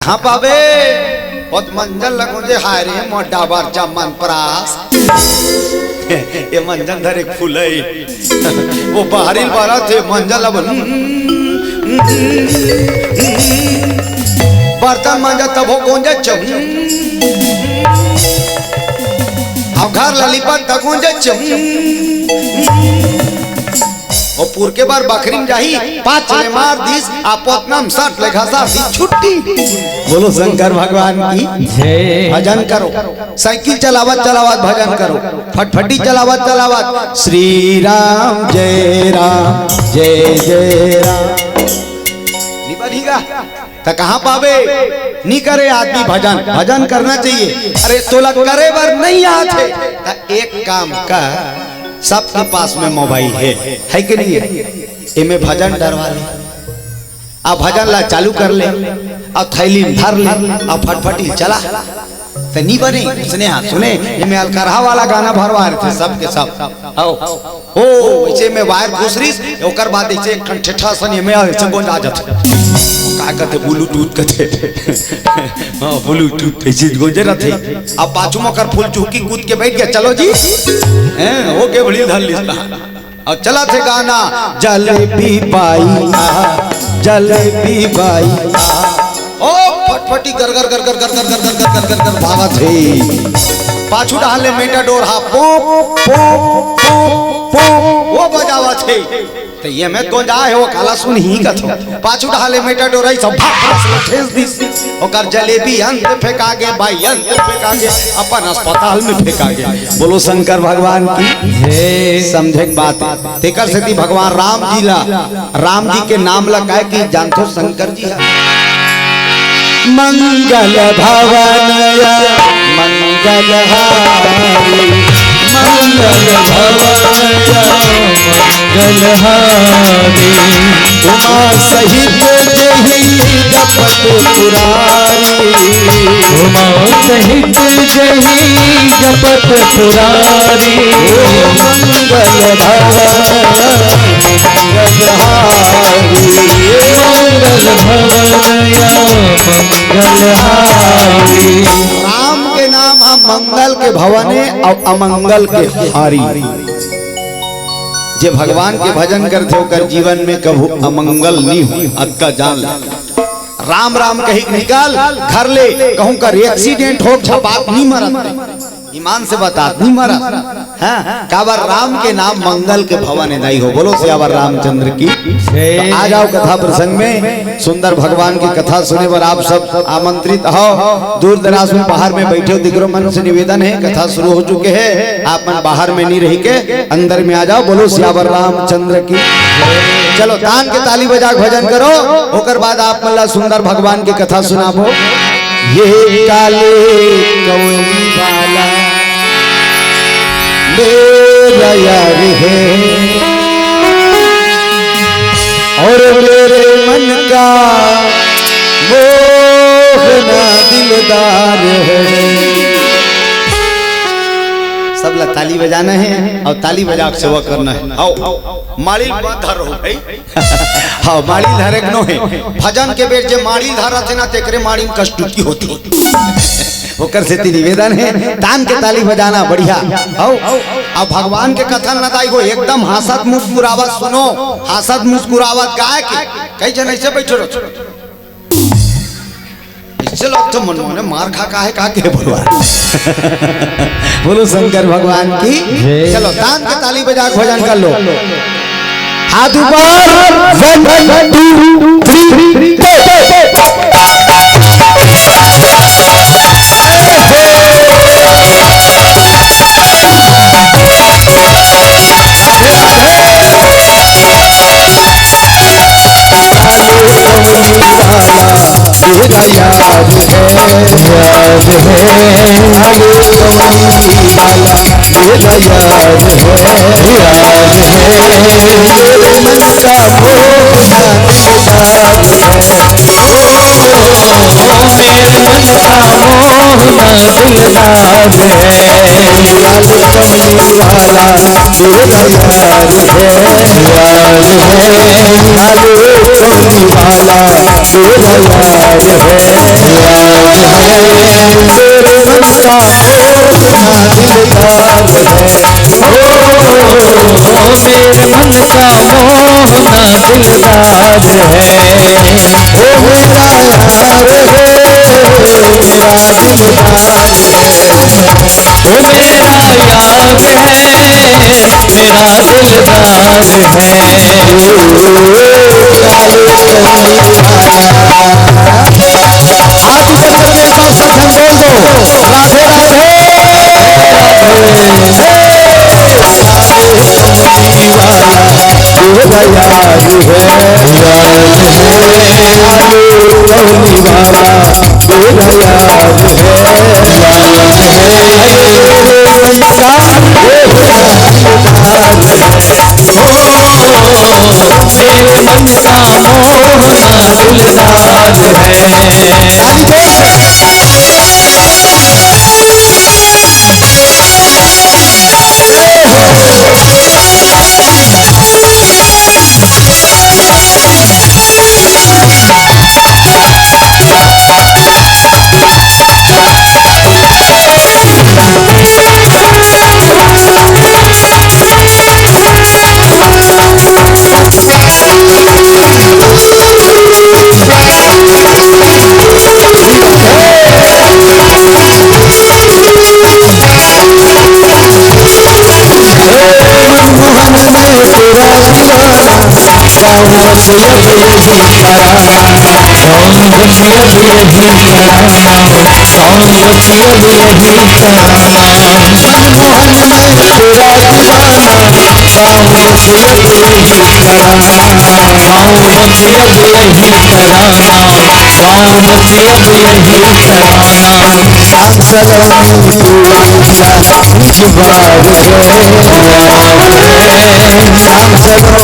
हाँ पावे बहुत मंजन लगो जे हाय रे मोटा बारचा मन परास ये मंजन धर एक फूल है वो बाहरी बारा थे मंजन लब बर्तन मंजा तब हो गोंजा चम अब घर ललीपत तक गोंजा चम और पूर के बार बकरी में जाही पांच ले मार दीस आपोतनम 60 ले घसा दी छुट्टी। बोलो शंकर भगवान की जय। भजन करो, साइकिल चलावत चलावत भजन करो, फटफटी चलावत चलावत श्री राम जय जय राम नहीं बनेगा तो कहाँ पावे। नहीं करे आदमी भजन, भजन करना चाहिए। अरे तोला करे बार नहीं आते तो एक काम का सबके पास में मोबाइल है कि नहीं है? इमे भजन डरवा ले, अब भजन ला चालू कर ले और थैली धर ले और फटफटी चला तो नहीं बने। उसने हाँ सुने इमे अलकरहा वाला गाना भरवा रहे थे सबके सब आओ ओ ऐसे में वायर घुसरी ओकर बाद ऐसे ठेठा सन इमे ऐसे गोंज आ जाते का कहते ब्लूटूथ कहते हां ब्लूटूथ ऐसे गोंजे रहते। अब पाछू में कर फुल चुकी कूद के बैठ गया चलो जी हैं हो के बड़ी धर लिस्ता और चला थे गाना जलेबी पाई जलेबी पाई ओ फटफटी कर कर कर कर कर कर कर कर कर कर कर भागा थे पाछू डाले मेटाडोर हा पो पो पो पो वो बजावा थे तो ये मैं कौन जाए हो काला सुन ही का थो पाछू डाले मेटाडोर आई सब ठेस दिस ओकर जलेबी अंत फेंका गे भाई अंत फेंका गे अपन अस्पताल में फेंका गे। बोलो शंकर भगवान की जय। समझे बात तेकर से भगवान राम जी के नाम लगाए कि जानतो शंकर जी है मंगल भवन मंगल हारी मंगल भवन मंगल हारी उमा सहित जही जपत पुरारी उमा सहित जही जपत पुरारी मंगल भवन मंगल हारी मंगल भवन राम के नाम मंगल के भवने और अमंगल के हारी। जे भगवान के भजन करते होकर जीवन में कभू अमंगल नहीं हो अक्का जान राम राम कही निकाल घर ले कहूं कर एक्सीडेंट हो बाप नहीं मरत ईमान से बता नहीं मरत हाँ काबर राम के नाम मंगल के भवन नहीं हो। बोलो सियावर रामचंद्र की तो आ जाओ कथा प्रसंग में सुंदर भगवान की कथा सुने पर आप सब आमंत्रित हो। दूर दराज में बाहर में बैठे हो दिगरो मन से निवेदन है कथा शुरू हो चुके हैं आप मन बाहर में नहीं रही के अंदर में आ जाओ। बोलो सियावर रामचंद्र की चलो तान के ताली बजा भजन करो होकर बाद आप मल्ला सुंदर भगवान की कथा सुनाबो। ये काले कौनी वाला मेरा यार है और मेरे मन का मोहना दिलदार है। सब ला ताली बजाना है और ताली बजा के सेवा करना है। आओ माड़ी धर हो भाई हाँ माड़ी धरे नो है भजन के बेर जे माड़ी धरा थे ना तेकरे माड़ी में कष्ट की होती होकर से निवेदन है तान के ताली बजाना बढ़िया। आओ अब भगवान के कथन न दाई हो एकदम हंसत मुस्कुरावत सुनो हंसत मुस्कुरावत गाय के कई जन ऐसे बैठो चलो तो मन में मार खा का है का के भगवान बोलो शंकर भगवान की चलो तान के ताली बजा के भजन कर लो। हाथ ऊपर 1 2 3 मेरा याद है मेरा याद है मन का मेरे मन का मोहना दिलदार है वाला मेरा यार है, आलू कौनी वाला मेरा यार है, मेरे मन का होना दिलदार है, मेरे मन का मोहना दिलदार है, ओ मेरा यार है, मेरा दिलदार है, वो मेरा यार है, मेरा दिलदार है। हाथ ऊपर करके एक बार सब बोल दो, राधे राधे, मेरा यार है, कौनी वाला मेरा यार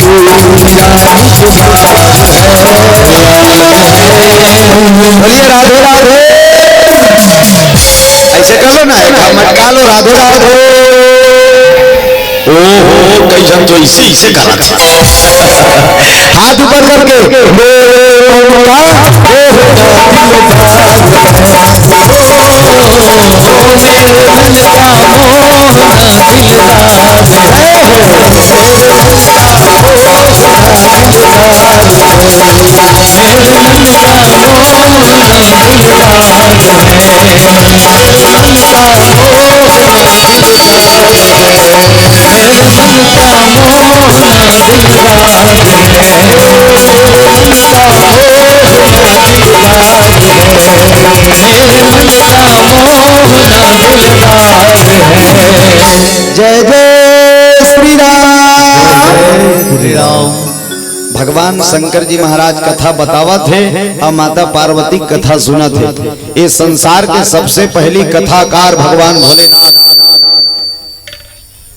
है, मेरे मन का मोहना दिलदार बोलिए राधे राधे, ऐसे करो ना, मटका लो, राधे राधे। ओहो कैसन तो इसे इसे कहा हाथ ऊपर करके जय जय श्री राम। भगवान शंकर जी महाराज कथा बतावा थे और माता पार्वती कथा सुना थे। ये संसार के सबसे पहली कथाकार भगवान भोलेनाथ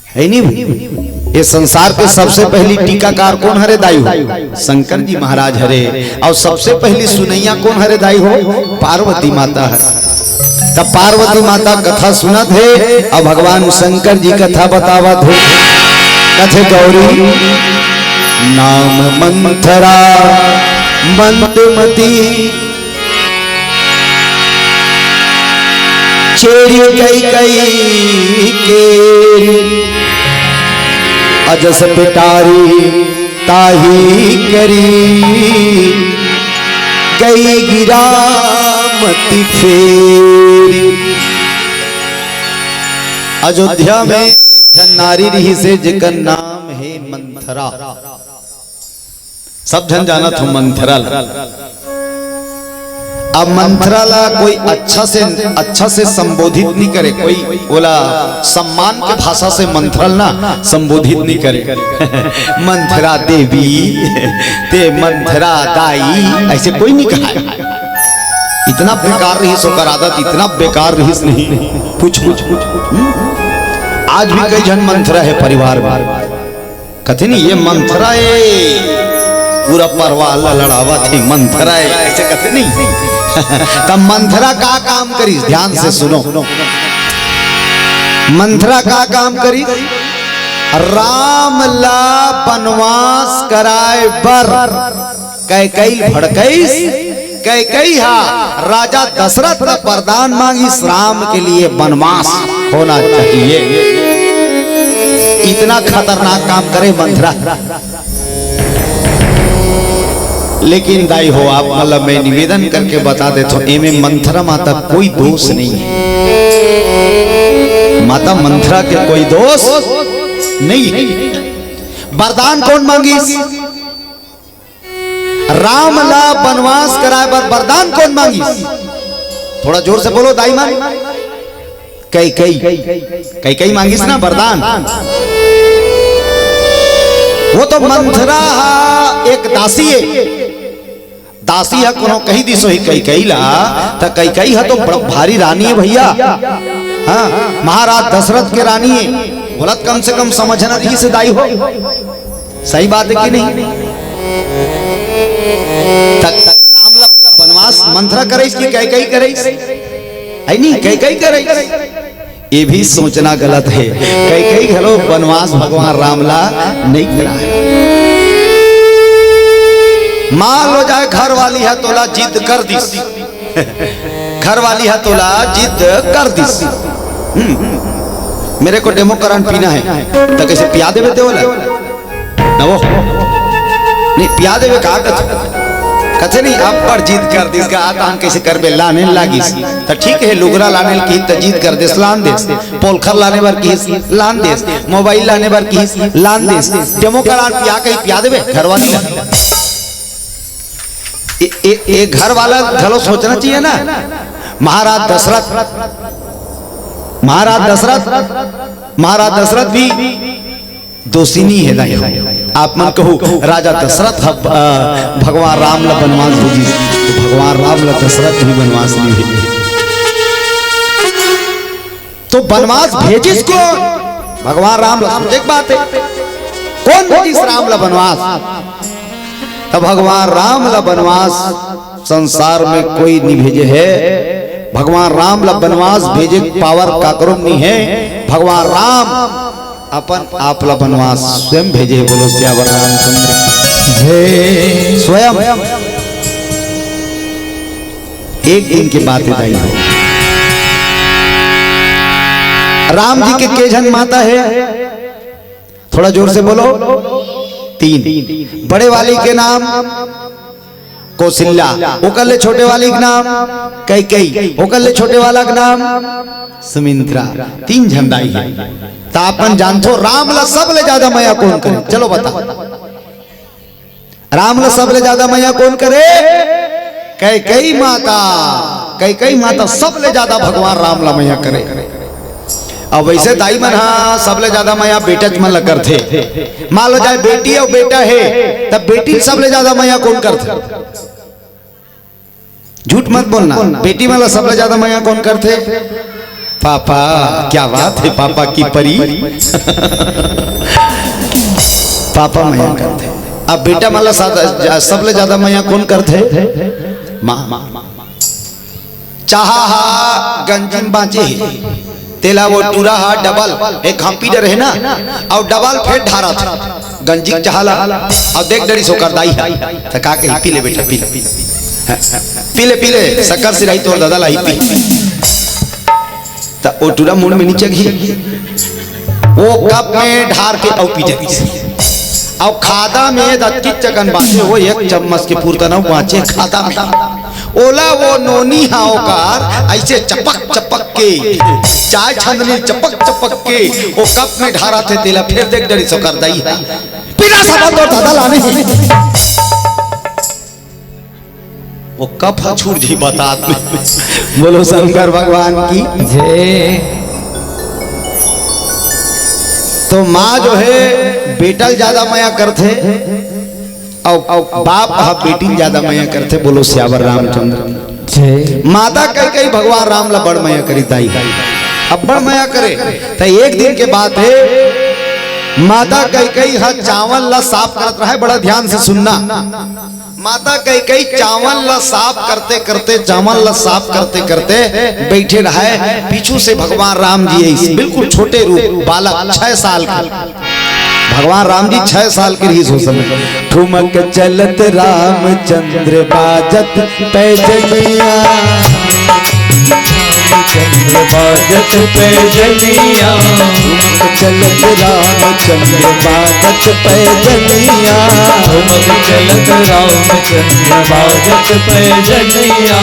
है नहीं। ये संसार के सबसे पहली टीकाकार कौन हरे दाई हो? शंकर जी महाराज हरे। और सबसे पहली सुनैया कौन हरे दाई हो? पार्वती माता है। तब पार्वती माता कथा सुना थे और भगवान शंकर जी कथा बतावा थे। कथे गौरी नाम मंथरा मंदमती चेरी कई कई केरी अजस पिटारी ताही करी गई गिरामती फेरी। अयोध्या में नारी रही से जिकर नाम है मंथरा। सब जन जाना था मंथरा। अब मंथरा ला कोई अच्छा से संबोधित नहीं करे। कोई बोला सम्मान के भाषा से मंथरा ना संबोधित नहीं करे। मंथरा देवी ते मंथरा दाई ऐसे कोई नहीं कहा। इतना बेकार रही सोकर आदत, इतना बेकार रही नहीं। पूछ आज भी कई जन मंथरा है परिवार में। कथे नहीं ये मंथरा है पूरा परवाल लड़ावा थी मंथरा है ऐसे कथे नहीं। तब मंथरा का काम करी ध्यान से सुनो। मंथरा का काम करी राम ला बनवास कराए बर कैकई भड़कईस कैकई हा राजा दशरथ का वरदान मांगिस राम के लिए वनवास होना चाहिए। इतना खतरनाक काम करे मंथरा। लेकिन दाई हो आप मतलब मैं निवेदन करके बता देता हूं एमे मंथरा माता कोई दोष नहीं है। माता मंथरा के कोई दोष नहीं है। वरदान कौन मांगिस राम ला वनवास कराए पर वरदान कौन मांगिस? थोड़ा जोर से बोलो दाई मान। कई मांगिस ना वरदान। वो तो मंथरा एक दासी है। दासी है कोनो कही दिसो ही कई ला तो कई है तो भारी रानी है भैया। हाँ महाराज दशरथ के रानी है। बोलत कम से कम समझना ही से दाई हो। सही बात है कि नहीं? तक राम वनवास मंथरा करे इसकी कई करे है नहीं कई करे। ये भी सोचना गलत है। कई घलो वनवास भगवान रामला नहीं करा है। मान लो जाए घर वाली है तोला जिद कर दिस। घर वाली है तोला जिद कर दिस। मेरे को डेमो करंट पीना है तो कैसे पिया देवे बोला ना वो नहीं पिया देवे कहा कथे नहीं आप पर जीत कर दिस का आता हम कैसे करबे लाने लागिस तो ठीक है। लुगरा लाने की तो जीत कर दिस लान देस। पोलखर लाने बार की लान देस। मोबाइल लाने बार की लान देस। डेमो करंट पिया कहीं पिया देवे घर वाली एक घर वाला घलो सोचना चाहिए ना। महाराज दशरथ भी दोषी नहीं है दाई। आप मन कहो राजा दशरथ भगवान राम ला वनवास भेजी तो भगवान राम ला दशरथ भी वनवास नहीं भेजे तो वनवास भेजिस कौन? भगवान राम ला। एक बात है कौन भेजिस राम ला वनवास? तो भगवान राम ला वनवास संसार में कोई नहीं भेजे है। भगवान राम ला वनवास भेजे पावर काकरों नहीं है। भगवान राम अपन आप ला वनवास स्वयं भेजे। बोलो सियावर रामचंद्र स्वयं। एक दिन की बात है दाई। राम जी के जन माता है? थोड़ा जोर से बोलो। 3। बड़े वाली के नाम कौशल्या। ओकले छोटे वाली के नाम कैकई। ओकले छोटे वाला के नाम सुमित्रा। 3 झंडाई है। तो अपन जानतो राम ला सबले ज्यादा माया कौन करे? चलो बता। राम ला सबले ज्यादा माया कौन करे? कैकई माता। कैकई माता सबले ज्यादा भगवान राम ला माया करे। अब वैसे दाई मन हाँ सबले ज्यादा माया बेटा मन ला करथे। मान लो जाए बेटी और बेटा है तब बेटी सबले ज्यादा माया कौन करथे? झूठ मत बोलना। बेटी वाला सबले ज्यादा माया कौन करथे? पापा। क्या बात है पापा की परी। पापा माया करते। अब बेटा वाला सबले ज्यादा माया कौन करते? माँ। चाहा गंजन बांचे तेला वो टूरा हा डबल एक कंप्यूटर है ना और डबल फेट ढारा था गंजी चाहला और देख डरी सो कर दाई है तो का के पी ले बेटा पी ले शक्कर से रही तो दादा लाई पी तो वो टूरा मुंड में नीचे घी वो कप में ढार के औ पी जाती और खादा में दत्ती चकन बाचे वो एक चम्मच के पूर्ता ना बाचे खादा में ओला वो नोनी हाओकार ऐसे चपक के चाय छंदनी चपक के वो कप में ढारा थे तेला फिर देख डरी सो कर दई है बिना सबक और दादा लाने वो कप छूट जी बता बोलो शंकर भगवान की जय। तो माँ जो है बेटा ज्यादा माया करते और बाप बेटी ज्यादा माया करते। बोलो सियावर रामचंद्र। माता कई भगवान राम ला बड़ माया करी दाई अब बड़ माया करे तो एक दिन के बाद है माता कई हाथ चावल ला साफ करत रहा है। बड़ा ध्यान से सुनना। माता कई चावल ला साफ करते करते बैठे रहे। पीछू से भगवान राम जी बिल्कुल छोटे रूप बालक 6 साल के भगवान राम जी 6 साल के रही। समय ठुमक चलत रामचंद्र बाजत पैजनिया, चंद्र बाजत पैजनिया, ठुमक चलत रामचंद्र बाजत पैजनिया, ठुमक चलत रामचंद्र बाजत पैजनिया।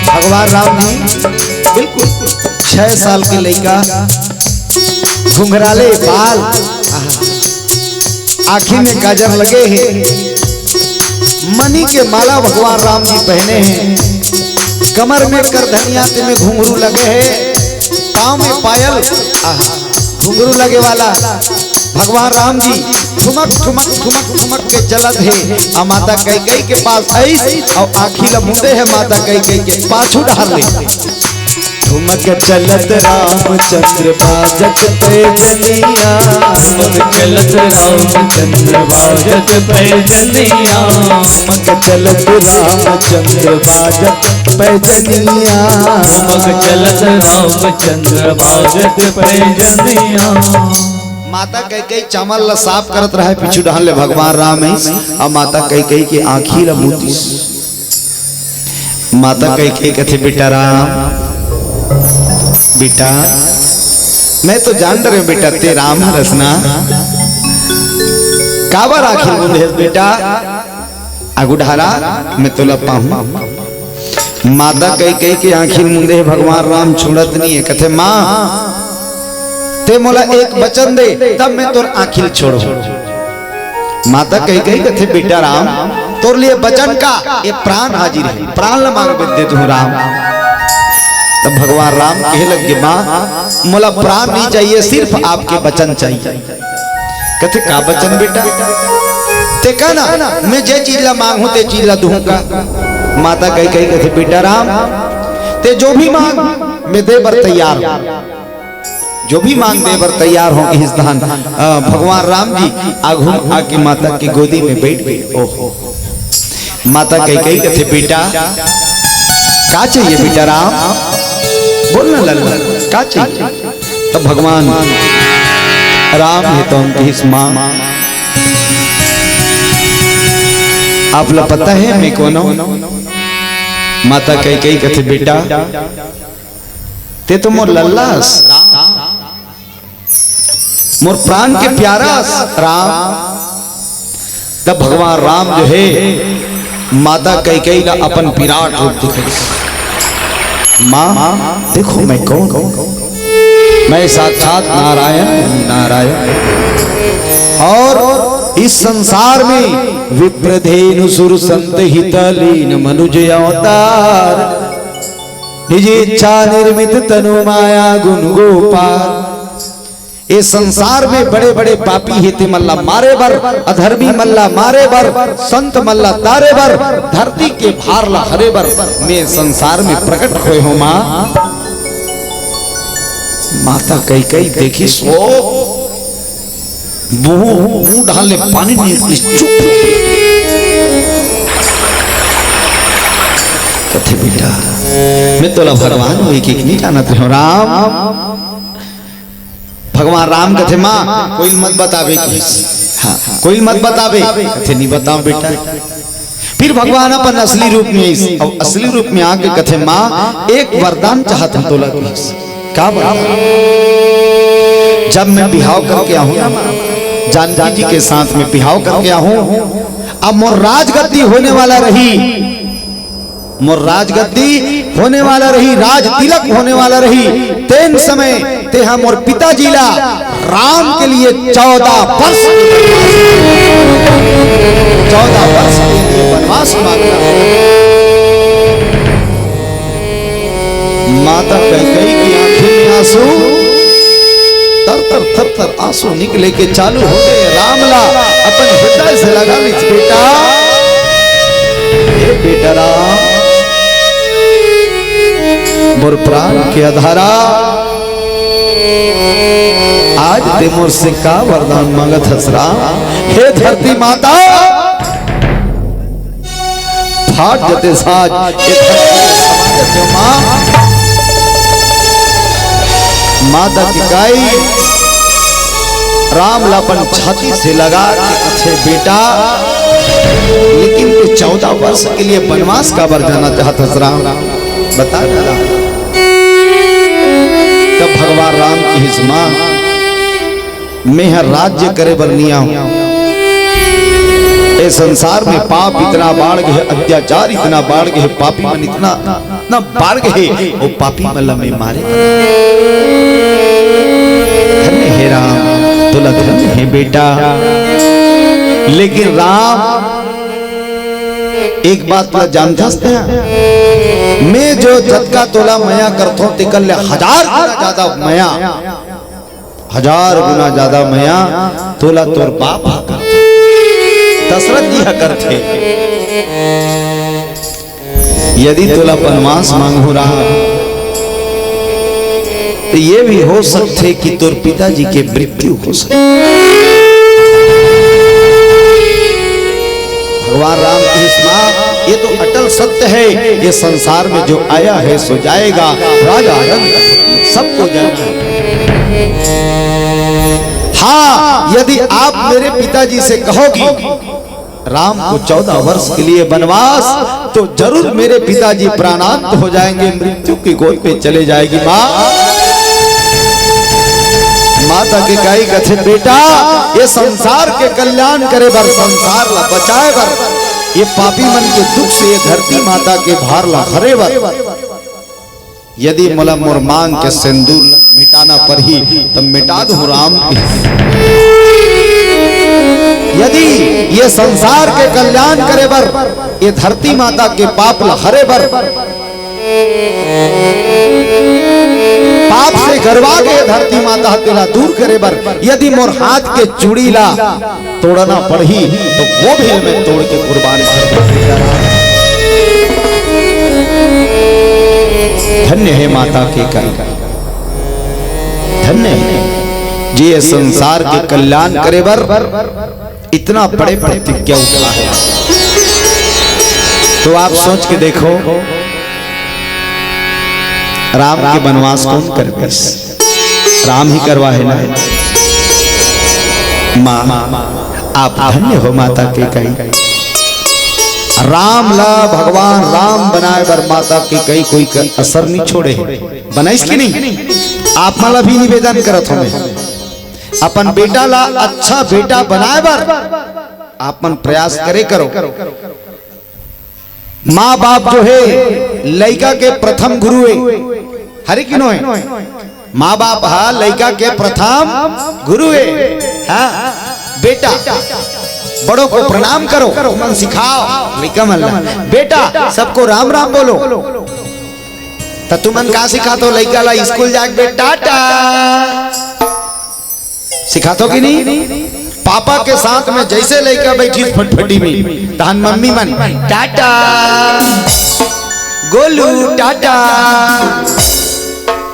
भगवान राम जी बिल्कुल 6 साल के लड़का, घुंघराले बाल, आँखी में काजल लगे हैं, मणि के माला भगवान राम जी पहने हैं, कमर में करधनिया में घुंघरू लगे हैं, पाँव में पायल घुंघरू लगे वाला भगवान राम जी ठुमक ठुमक ठुमक ठुमक के चलत है। और माता कैकेयी के पास आई और आँखी ला मुंदे है माता कैकेयी के पाछू डाल ले। ठुमक चलत रामचंद्र बाजत पैजनिया, ठुमक चलत रामचंद्र बाजत पैजनिया, ठुमक चलत रामचंद्र बाजत पैजनिया, ठुमक चलत रामचंद्र बाजत पैजनिया। माता कैकेयी चावल ला साफ करत रहे, पीछू डाल ले भगवान राम है। और माता कैकेयी के आँखी ला मुंदी। माता कैकेयी कहते बेटा राम, बेटा मैं तो जान रहे बेटा ते राम है रसना, काबर आखिर मुंदे बेटा अगुढ़ारा मैं तो लपा हूँ। माता कैकेयी के आखिर मुंदे भगवान राम छोड़त नहीं है। कहते माँ ते मोला एक वचन दे तब मैं तोर आखिर छोड़ो। माता कैकेयी कहते बेटा राम तोर लिए वचन का ये प्राण हाजिर है, प्राण ल मांग दे तू राम। तब भगवान राम कहे लगे माँ मोला प्राण नहीं चाहिए, सिर्फ आपके वचन चाहिए। कहते का वचन बेटा? ते कहना मैं जे चीज ला मांगू ते चीज ला दूंगा। माता कैकेयी कहते बेटा राम ते जो भी मांग मैं दे बर तैयार हूं, जो भी मांग दे बर तैयार हूं। इस दान भगवान राम जी आगू आके माता की गोदी में बैठ गए। ओहो माता कैकेयी कहते बेटा का चाहिए बेटा राम? बोलना लल्ला का चाहिए? तो भगवान राम है तो उनकी इस माँ आप ला पता है मैं कौन हूं? माता कैकेयी कहते बेटा ते तो मोर लल्लास, मोर प्राण के प्यारास राम। तब भगवान राम जो है माता कैकेयी ला अपन विराट रूप दिखाई। माँ देखो मैं कौन हूं? मैं साक्षात नारायण नारायण। और इस संसार में विप्रधेनु सुर संत हितलीन मनुज अवतार, निज इच्छा निर्मित तनु माया गुण गोपाल। इस संसार में बड़े बड़े पापी हेते मल्ला मारे बर, अधर्मी मल्ला मारे बर, संत मल्ला तारे बर, धरती के भार ला हरे बर मैं संसार में प्रकट होए हो। माँ माता कैकेयी देखी सो मुंह डालने पानी नहीं, चुप। कथे बेटा मैं तो भगवान हुई कि नहीं जानत हो राम। भगवान राम कहते माँ कोई मत बतावे, हाँ कोई मत बतावे। कहते नहीं बताओ बेटा। फिर भगवान अपन असली रूप में असली रूप में आके कहते माँ एक वरदान चाहता तो लगे का वरदान? जब मैं बिहाव करके आऊँ जानकी जी के साथ में बिहाव करके आऊँ, अब मोर राजगद्दी होने वाला रही, मोर राजगद्दी होने वाला रही, राज तिलक होने वाला रही। तेन समय ते हम और पिताजी ला राम के लिए 14 वर्ष के लिए वनवास मांगना। माता कैकेयी की आंखें में आंसू तर तर थर थर आंसू निकले के चालू हो गए। रामला अपन हृदय से लगा लीजिए बेटा, हे बेटा राम मोर प्राण के आधारा आज ते मोर से का वरदान मांगत हसरा। हे धरती माता फाट जते साज माता की गाय राम लापन छाती से लगा के कथे बेटा, लेकिन 14 वर्ष के लिए वनवास का बर जाना चाहता राम, बता रहा तब भगवान राम की हिस्मा मैं राज्य करे बरनिया हूं। इस संसार में पाप इतना बाढ़ गए, अत्याचार इतना बाढ़ गए, पापी मन इतना बाढ़ गए, वो पापी मन में मारे। धन्य है राम, तुला धन्य है बेटा। लेकिन राम एक बात तो जानता है, मैं जो जतका तोला मया करता हूं तिकल 1000 गुना ज्यादा मया, 1000 गुना ज्यादा मया तोला तोर बाप दशरथ जी करते। यदि तोला वनवास मांगो रहा तो ये भी हो सकते कि तोर पिताजी के मृत्यु हो सके। भगवान राम की हिस्मा ये तो अटल सत्य है, ये संसार में जो आया है सो जाएगा, राजा रंग सबको जाना है। हाँ, यदि आप मेरे पिताजी से कहोगी राम को 14 वर्ष के लिए वनवास, तो जरूर मेरे पिताजी प्राणांत हो जाएंगे, मृत्यु की गोद पे चले जाएगी। माता के गाय कथे बेटा, ये संसार के कल्याण करे बर, संसार ला बचाए बर, ये पापी मन के दुख से ये धरती माता के भार ला हरे बर, यदि मोला मोर मांग के सिंदूर मिटाना पड़ी तो मिटा दूं राम की। यदि ये संसार के कल्याण करे बर, ये धरती माता के पाप ला हरे बर, पाप से गरवा के धरती माता तेरा दूर करे बर, यदि मोर हाथ के चूड़ी ला तोड़ना पड़ी तो वो भी मैं तोड़ के कुर्बान कर। धन्य है माता के कर, धन्य है जी, ये संसार के कल्याण करे बर इतना बड़े प्रतिज्ञा उठा है। तो आप सोच के देखो, राम के वनवास कौन करवे? राम ही करवा है ना। माँ आप धन्य हो माता के कई, राम ला भगवान राम बनाए बर माता की कई कोई असर नहीं छोड़े, बनाइस की नहीं। आप माला भी निवेदन करत हो, अपन बेटा ला अच्छा बेटा बनाए बर आपन प्रयास करे करो। माँ बाप जो है लड़का के प्रथम गुरु है, हरे किनो है, माँ बाप हा लड़का के प्रथम गुरु है। हाँ बेटा बड़ों को प्रणाम करो, मन सिखाओ, लड़का मन बेटा सबको राम राम बोलो। तो तुमन का सिखातो लड़का ला स्कूल जाके बेटा टाटा सिखातो कि नहीं? पापा के साथ में जैसे लड़का बैठी फटफटी में तहन मम्मी मन टाटा गोलू टाटा,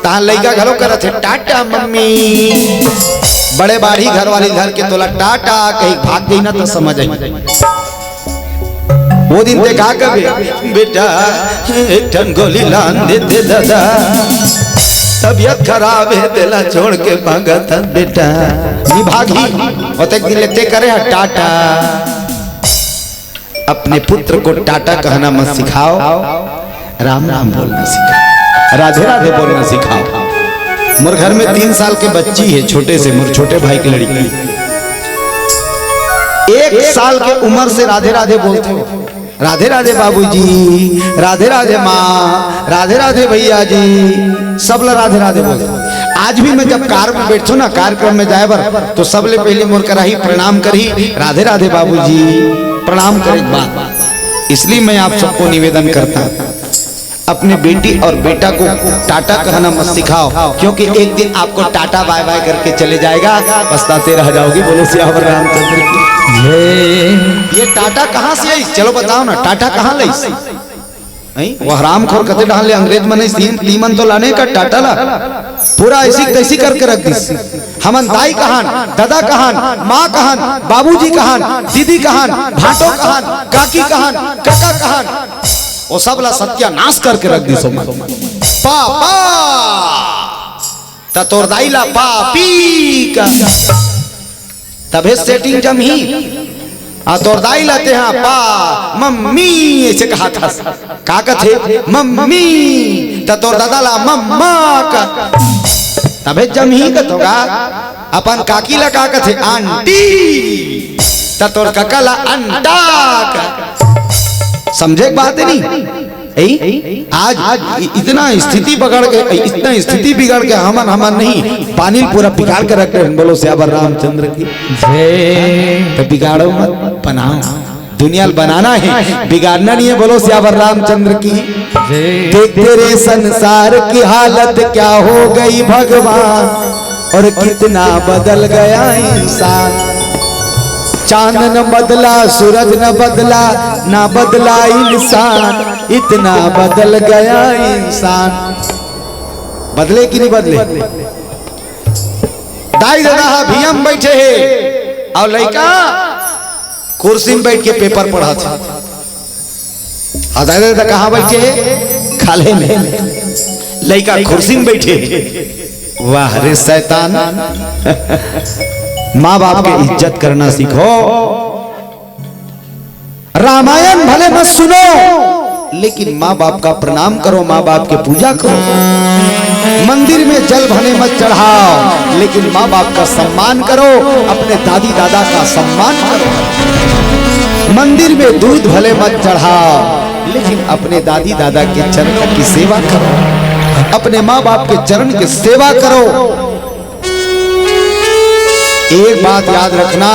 तहन लड़का घरों करत है टाटा मम्मी। बड़े बाड़ी घर वाली घर के तोला टाटा कहीं भाग गई ना तो समझ आई। वो दिन देखा कभी बेटा एक टन गोली लान देते दादा, तबियत खराब है तेला छोड़ के भागा था बेटा, नहीं भागी होते दिन लेते करे टाटा। अपने पुत्र को टाटा कहना मत सिखाओ, राम राम बोलना सिखाओ, राधे राधे बोलना सिखाओ। मोर घर में 3 साल के बच्ची है, छोटे से मोर छोटे भाई की लड़की, 1 साल के उम्र से राधे राधे बोलते हो, राधे राधे बाबूजी, राधे राधे माँ, राधे राधे भैया जी, सब लोग राधे राधे बोलते। आज भी मैं जब कार में बैठू ना, कार्यक्रम में जाए बर तो सबले पहले मोर कराही प्रणाम करी, राधे राधे बाबूजी प्रणाम करे बात। इसलिए मैं आप सबको निवेदन करता हूँ, अपने बेटी और बेटा को टाटा कहना मत सिखाओ, क्योंकि एक दिन आपको टाटा बाय बाय करके चले जाएगा, पछताते रह जाओगे। बोलो सियावर रामचंद्र की जय। ये टाटा कहाँ से आई? चलो बताओ ना, टाटा कहाँ लाई? वो हराम खोर कते डाले अंग्रेज मने तीमन तो लाने का टाटा ला पूरा ऐसी तैसी करके रख दी। हमन दाई कहान, दादा कहान, माँ कहान, बाबूजी कहान, दीदी कहान, भाटो कहान, काकी कहान, काका कहान, वो सब ला सत्यानाश करके रख दी सो पापा ता तोर दाई ला पापी का तबे सेटिंग जमी आ तोर दाई लाते हैं पा मम्मी ऐसे कहा था का कथे मम्मी ता तोर दादा ला मम्मा का तबे जमी का तोगा अपन काकी ला का कथे आंटी ता तोर काका ला अंटा का समझे बात नहीं आज इतना स्थिति बिगड़ के हमन नहीं पानी पूरा बिगाड़ के रखते हैं। बोलो श्यावर रामचंद्र की तो बिगाड़ो मत बनाओ, दुनिया बनाना है बिगाड़ना नहीं है। बोलो श्यावर रामचंद्र की। देख तेरे संसार की हालत क्या हो गई भगवान, और कितना बदल गया इंसान। चांद न बदला, सूरज न बदला, ना बदला इंसान, इतना बदल गया इंसान। बदले कि नहीं बदले? दाई दादा भीम बैठे है और लड़का कुर्सी में बैठ के पेपर पढ़ा था। दादा दादा कहाँ बैठे है? खाले में। लड़का कुर्सी में बैठे। वाह रे शैतान, माँ बाप के इज्जत करना सीखो। रामायण भले मत सुनो, लेकिन माँ बाप का प्रणाम करो, माँ बाप के पूजा करो। मंदिर में जल भले मत चढ़ाओ, लेकिन माँ बाप का सम्मान करो, अपने दादी दादा का सम्मान करो। मंदिर में दूध भले मत चढ़ाओ, लेकिन अपने दादी दादा के चरणों की सेवा करो, अपने माँ बाप के चरण की सेवा करो। एक बात याद रखना,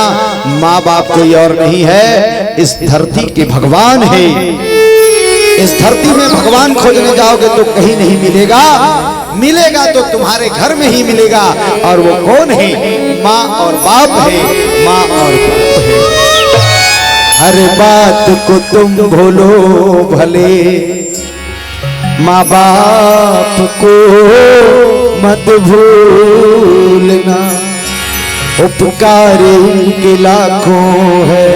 माँ बाप कोई और नहीं है, इस धरती के भगवान है। इस धरती में भगवान खोजने जाओगे तो कहीं नहीं मिलेगा, मिलेगा तो तुम्हारे घर में ही मिलेगा। और वो कौन है? माँ और बाप है, माँ और बाप है। हर बात को तुम भूलो भले, माँ बाप को मत भूलना। उपकार उनके लाखों है,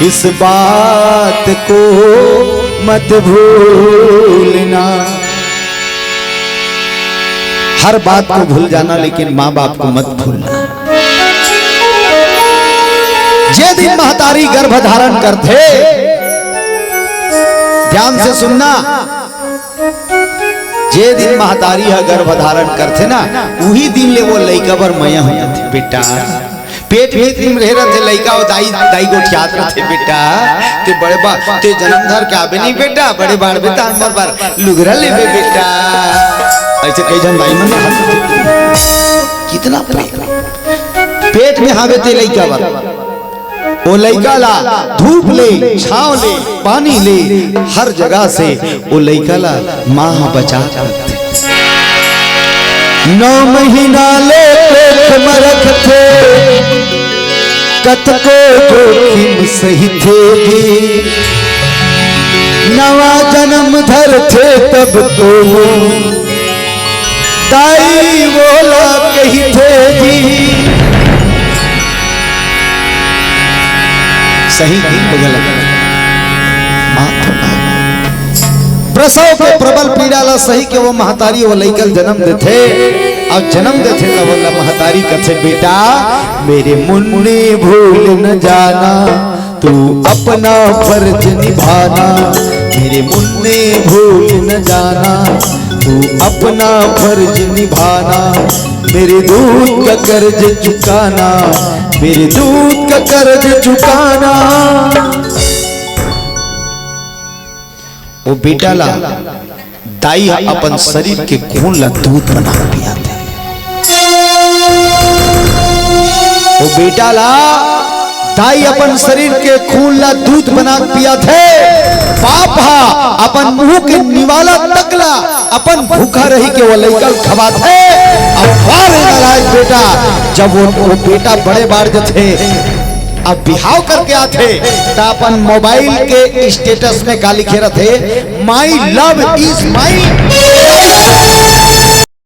इस बात को मत भूलना। हर बात को भूल जाना, लेकिन माँ बाप को मत भूलना। जे दिन महतारी गर्भ धारण करते, ध्यान से सुनना, जे दिन महतारी गर्भ धारण करते ना, वही दिन ले वो लइका बर मया हो जाते बेटा। पेट भीतर में रह रहे लइका और दाई दाई को ख्यात रहते बेटा। ते बड़े बा ते जन्मधर के आबे नहीं बेटा, बड़े बाड़ बेटा अंदर बार लुगरा ले बेटा। ऐसे कई जन दाई मन कितना पेट में हावे ते लइका बर। वो लइका ला धूप ले, छांव ले, पानी ले, हर जगह से वो लइका ला माँ बचा करते। 9 महीना ले पेट में रखते, कतको जोखिम सही थे। नवा जन्म धरते तब तो दाई बोला कही थे जी। सही प्रसव के प्रबल पीड़ा ला सही के वो महतारी वो लइकल जन्म देते, और जन्म देते तब वो महतारी कथे बेटा मेरे मुन्ने भूल न जाना, तू अपना फर्ज निभाना। मेरे मुन्ने भूल न जाना, तू अपना फर्ज निभाना। मेरे दूध का कर्ज चुकाना, मेरे दूध का कर्ज चुकाना। वो बेटा ला दाई अपन शरीर के खून ला दूध बना पियाते। वो बेटा ला दाई अपन शरीर के खून ला दूध बना पिया थे। बाप अपन मुंह के निवाला तकला अपन भूखा रही के वो लइकल खबा थे। अब बेटा जब वो बेटा बड़े बार जो थे अब बिहाव करके आते तो अपन मोबाइल के स्टेटस में का लिखे रहते, माई लव इज माई।